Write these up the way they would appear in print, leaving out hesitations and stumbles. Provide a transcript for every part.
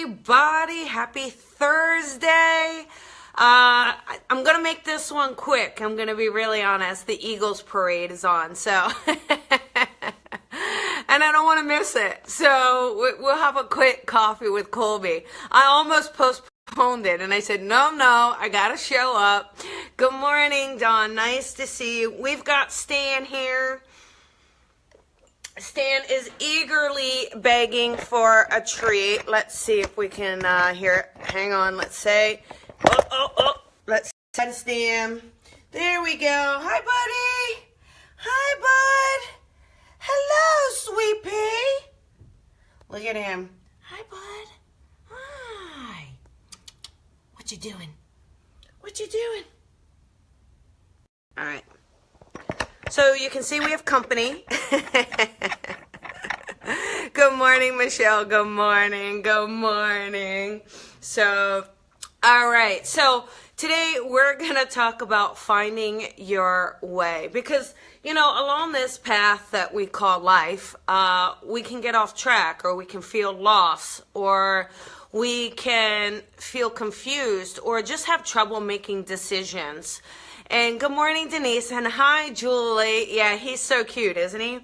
everybody. Happy Thursday. I'm going to make this one quick. I'm going to be really honest. The Eagles parade is on, so and I don't want to miss it. So we'll have a quick coffee with Colby. I almost postponed it, and I said, no, I got to show up. Good morning, Dawn. Nice to see you. We've got Stan here. Stan is eagerly begging for a treat. Let's see if we can hear it. Hang on, let's say. Oh. Let's send Stan. There we go. Hi, buddy. Hi, bud. Hello, sweet pea. Look at him. Hi, bud. Hi. What you doing? What you doing? All right. So you can see we have company. Good morning, Michelle. Good morning. Good morning. So, all right. So today we're going to talk about finding your way because, along this path that we call life, we can get off track or we can feel lost or we can feel confused or just have trouble making decisions. And good morning, Denise. And hi, Julie. Yeah, he's so cute, isn't he?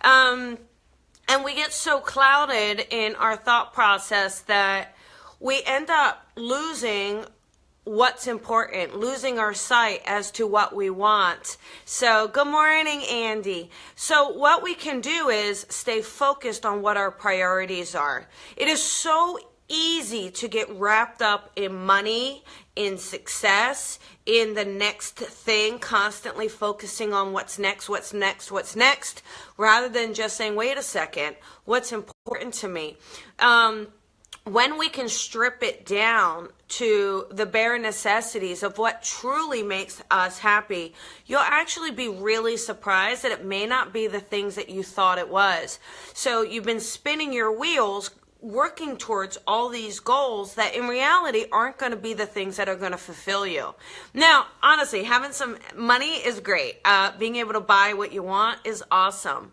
And we get so clouded in our thought process that we end up losing what's important, losing our sight as to what we want. So good morning, Andy. So what we can do is stay focused on what our priorities are. It is so easy to get wrapped up in money, in success, in the next thing, constantly focusing on what's next, rather than just saying, wait a second, what's important to me? When we can strip it down to the bare necessities of what truly makes us happy, you'll actually be really surprised that it may not be the things that you thought it was. So you've been spinning your wheels working towards all these goals that in reality aren't going to be the things that are going to fulfill you. Now, honestly, having some money is great. Being able to buy what you want is awesome.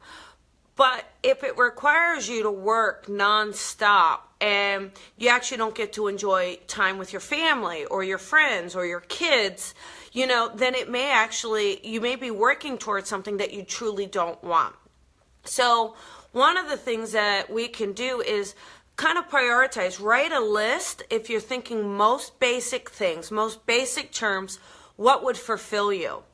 But if it requires you to work nonstop and you actually don't get to enjoy time with your family or your friends or your kids, then it may you may be working towards something that you truly don't want. So one of the things that we can do is kind of prioritize, write a list if you're thinking most basic things, most basic terms, what would fulfill you?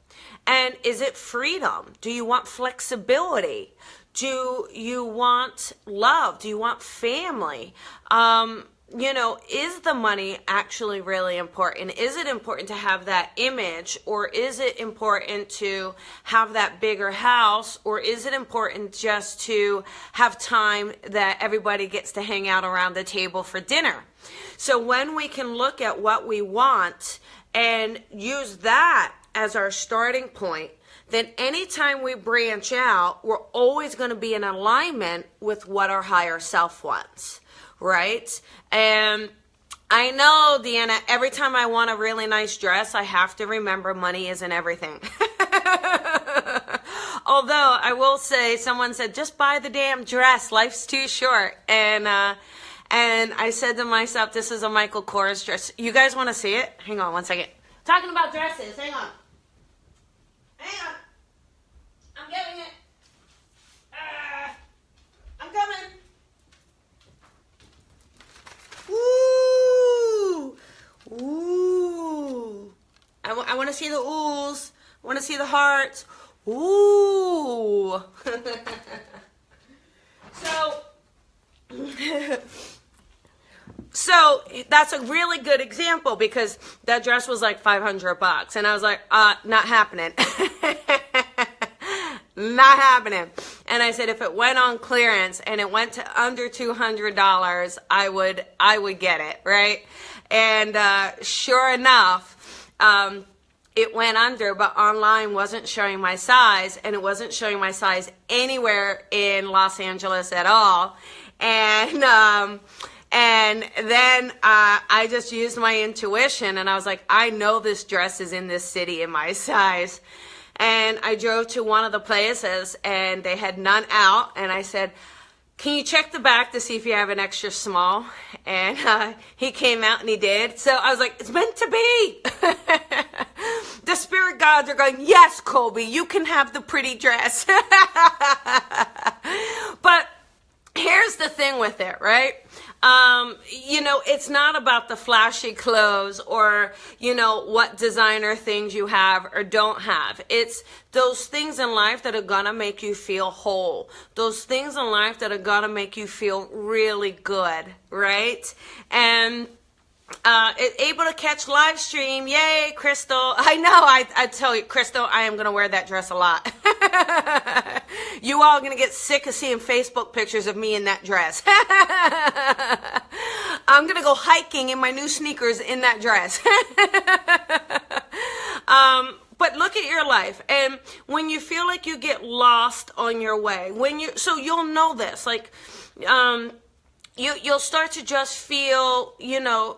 And is it freedom? Do you want flexibility? Do you want love? Do you want family? Is the money actually really important? Is it important to have that image, or is it important to have that bigger house, or is it important just to have time that everybody gets to hang out around the table for dinner? So when we can look at what we want and use that as our starting point, then anytime we branch out, we're always going to be in alignment with what our higher self wants, right? And I know, Deanna, every time I want a really nice dress, I have to remember money isn't everything. Although I will say, someone said, just buy the damn dress. Life's too short. And I said to myself, this is a Michael Kors dress. You guys want to see it? Hang on one second. Talking about dresses. Hang on. I'm getting it. I'm coming. Ooh. I want to see the oohs. I want to see the hearts. Ooh. So that's a really good example because that dress was like $500 and I was like, not happening. Not happening. And I said, if it went on clearance and it went to under $200, I would get it, right? And sure enough, it went under, but online wasn't showing my size, and it wasn't showing my size anywhere in Los Angeles at all. And then I just used my intuition, and I was like, I know this dress is in this city in my size. And I drove to one of the places, and they had none out, and I said, can you check the back to see if you have an extra small? And he came out and he did. So I was like, it's meant to be. The spirit gods are going, yes, Colby, you can have the pretty dress. But here's the thing with it, right? It's not about the flashy clothes or, what designer things you have or don't have. It's those things in life that are gonna make you feel whole. Those things in life that are gonna make you feel really good, right? And able to catch live stream. Yay, Crystal. I know, I tell you, Crystal, I am going to wear that dress a lot. You all are going to get sick of seeing Facebook pictures of me in that dress. I'm going to go hiking in my new sneakers in that dress. But look at your life, and when you feel like you get lost on your way, so you'll know this, like, You'll start to just feel,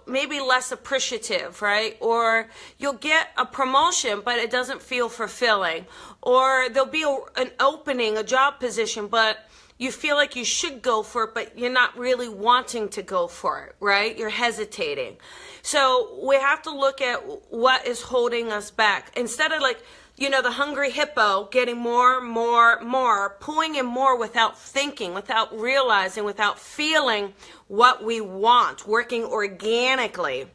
maybe less appreciative, right? Or you'll get a promotion, but it doesn't feel fulfilling. Or there'll be an opening, a job position, but you feel like you should go for it, but you're not really wanting to go for it, right? You're hesitating. So we have to look at what is holding us back. Instead of the hungry hippo getting more, pulling in more without thinking, without realizing, without feeling what we want, working organically.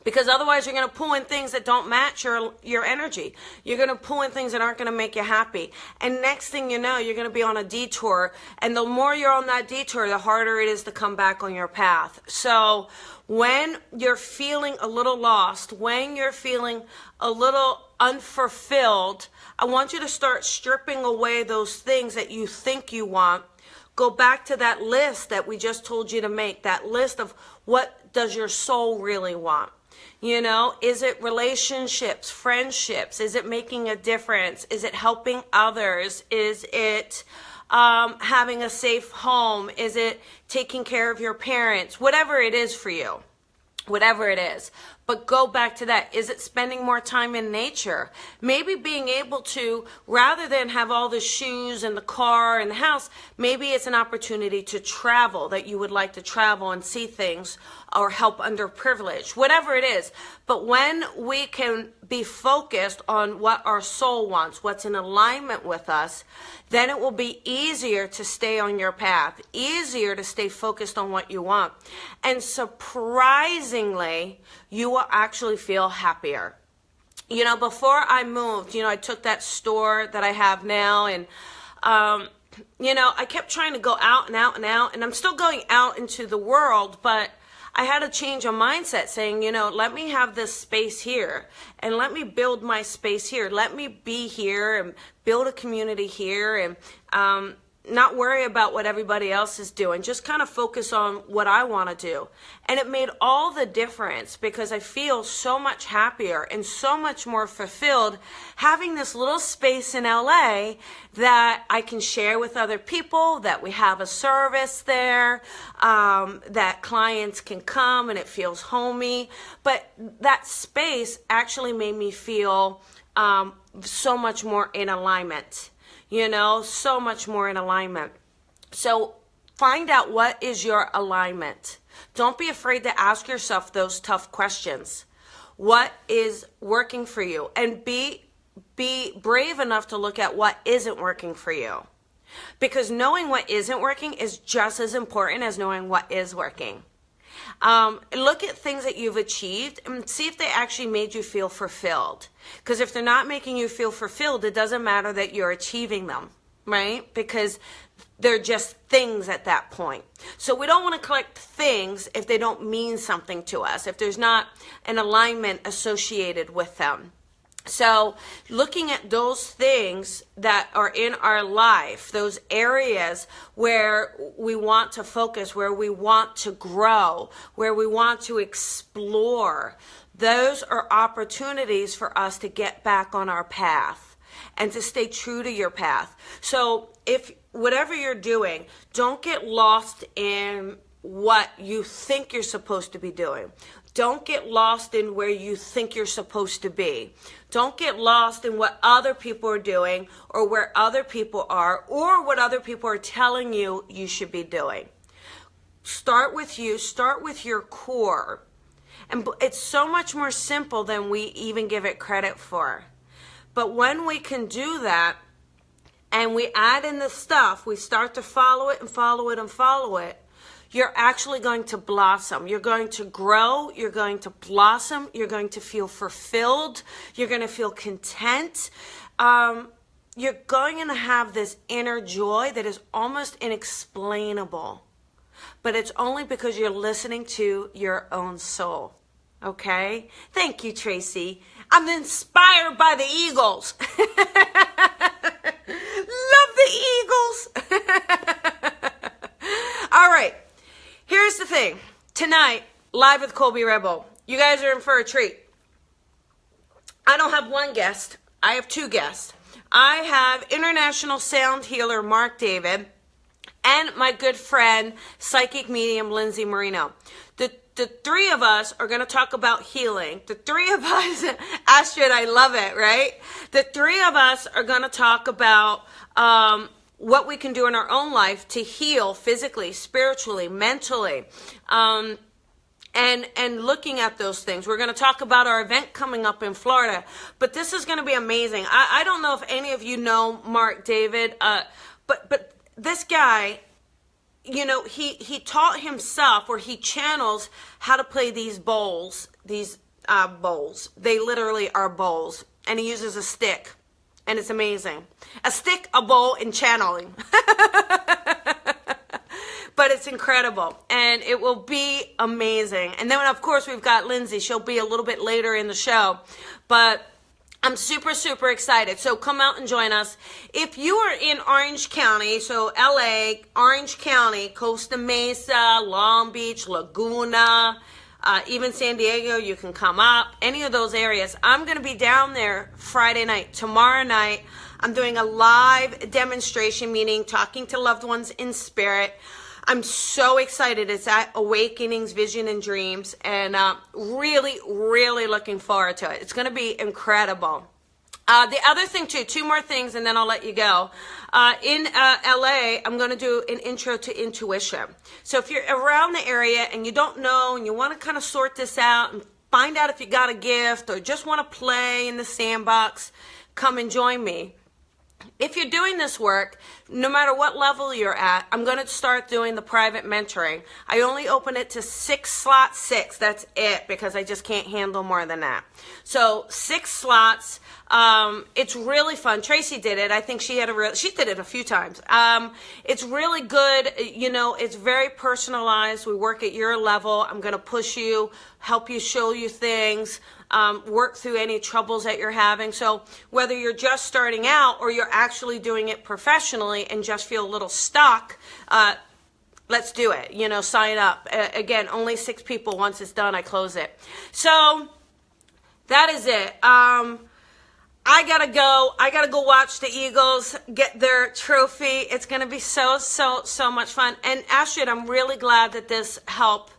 Because otherwise you're going to pull in things that don't match your energy. You're going to pull in things that aren't going to make you happy. And next thing you know, you're going to be on a detour. And the more you're on that detour, the harder it is to come back on your path. So when you're feeling a little lost, when you're feeling a little unfulfilled, I want you to start stripping away those things that you think you want. Go back to that list that we just told you to make, that list of what does your soul really want. Is it relationships, friendships? Is it making a difference? Is it helping others? Is it having a safe home? Is it taking care of your parents? Whatever it is for you, whatever it is. But go back to that. Is it spending more time in nature? Maybe being able to, rather than have all the shoes and the car and the house, maybe it's an opportunity to travel, that you would like to travel and see things or help underprivileged, whatever it is. But when we can be focused on what our soul wants, what's in alignment with us, then it will be easier to stay on your path, easier to stay focused on what you want. And surprisingly, you will actually feel happier. Before I moved, I took that store that I have now, and I kept trying to go out and out and out, and I'm still going out into the world, but I had to change a mindset saying, let me have this space here and let me build my space here. Let me be here and build a community here and not worry about what everybody else is doing. Just kind of focus on what I want to do. And it made all the difference because I feel so much happier and so much more fulfilled having this little space in LA that I can share with other people, that we have a service there, that clients can come and it feels homey. But that space actually made me feel so much more in alignment. So much more in alignment. So find out what is your alignment. Don't be afraid to ask yourself those tough questions. What is working for you? And be brave enough to look at what isn't working for you. Because knowing what isn't working is just as important as knowing what is working. Look at things that you've achieved and see if they actually made you feel fulfilled. Because if they're not making you feel fulfilled, it doesn't matter that you're achieving them, right? Because they're just things at that point. So we don't want to collect things if they don't mean something to us, if there's not an alignment associated with them. So looking at those things that are in our life, those areas where we want to focus, where we want to grow, where we want to explore, those are opportunities for us to get back on our path and to stay true to your path. So if whatever you're doing, don't get lost in what you think you're supposed to be doing. Don't get lost in where you think you're supposed to be. Don't get lost in what other people are doing or where other people are or what other people are telling you you should be doing. Start with you. Start with your core. And it's so much more simple than we even give it credit for. But when we can do that and we add in the stuff, we start to follow it and follow it and follow it, you're actually going to blossom. You're going to grow. You're going to blossom. You're going to feel fulfilled. You're going to feel content. You're going to have this inner joy that is almost inexplainable. But it's only because you're listening to your own soul. Okay? Thank you, Tracy. I'm inspired by the Eagles. Love the Eagles. All right. Here's the thing. Tonight, live with Colby Rebel. You guys are in for a treat. I don't have one guest. I have two guests. I have international sound healer Mark David and my good friend, psychic medium Lindsay Marino. The three of us are going to talk about healing. The three of us, Astrid, I love it, right? The three of us are going to talk about what we can do in our own life to heal physically, spiritually, mentally, and looking at those things. We're going to talk about our event coming up in Florida, but this is going to be amazing. I don't know if any of you know Mark David, but this guy, you know, he taught himself, or he channels how to play these bowls, bowls. They literally are bowls, and he uses a stick, and it's amazing. A stick, a bowl, and channeling. But it's incredible, and it will be amazing. And then, of course, we've got Lindsay. She'll be a little bit later in the show, but I'm super, super excited. So come out and join us. If you are in Orange County, so LA, Orange County, Costa Mesa, Long Beach, Laguna, even San Diego, you can come up. Any of those areas. I'm going to be down there Friday night. Tomorrow night, I'm doing a live demonstration, meaning talking to loved ones in spirit. I'm so excited. It's at Awakenings, Vision, and Dreams, and really, really looking forward to it. It's going to be incredible. The other thing, too, two more things, and then I'll let you go. In LA, I'm going to do an intro to intuition. So if you're around the area and you don't know and you want to kind of sort this out and find out if you got a gift or just want to play in the sandbox, come and join me. If you're doing this work, no matter what level you're at, I'm going to start doing the private mentoring. I only open it to 6 slots, 6. That's it, because I just can't handle more than that. So 6 slots. It's really fun. Tracy did it. I think she did it a few times. It's really good. You know, it's very personalized. We work at your level. I'm going to push you, help you, show you things. Work through any troubles that you're having. So whether you're just starting out or you're actually doing it professionally and just feel a little stuck, let's do it. You know, sign up. Again, only 6 people. Once it's done, I close it. So that is it. I gotta go. I gotta go watch the Eagles get their trophy. It's gonna be so much fun. And Astrid, I'm really glad that this helped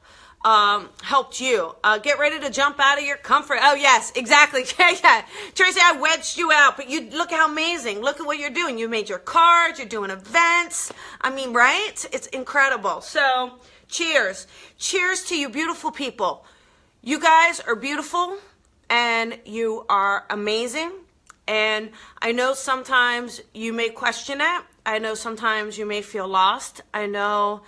you. Get ready to jump out of your comfort. Oh, yes, exactly. Yeah. Tracy, I wedged you out, but you look how amazing. Look at what you're doing. You made your cards. You're doing events. I mean, right? It's incredible. So, cheers. Cheers to you beautiful people. You guys are beautiful, and you are amazing. And I know sometimes you may question it. I know sometimes you may feel lost. I know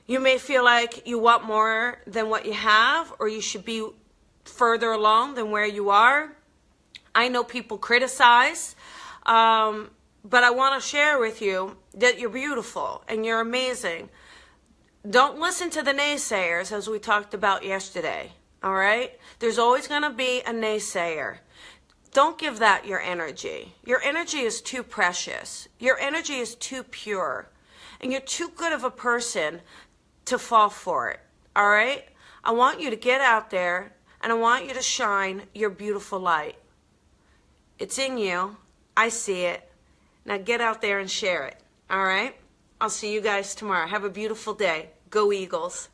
you may feel like you want more than what you have, or you should be further along than where you are. I know people criticize, but I want to share with you that you're beautiful and you're amazing. Don't listen to the naysayers, as we talked about yesterday, all right? There's always going to be a naysayer. Don't give that your energy. Your energy is too precious. Your energy is too pure. And you're too good of a person to fall for it, all right? I want you to get out there, and I want you to shine your beautiful light. It's in you. I see it. Now get out there and share it, all right? I'll see you guys tomorrow. Have a beautiful day. Go Eagles.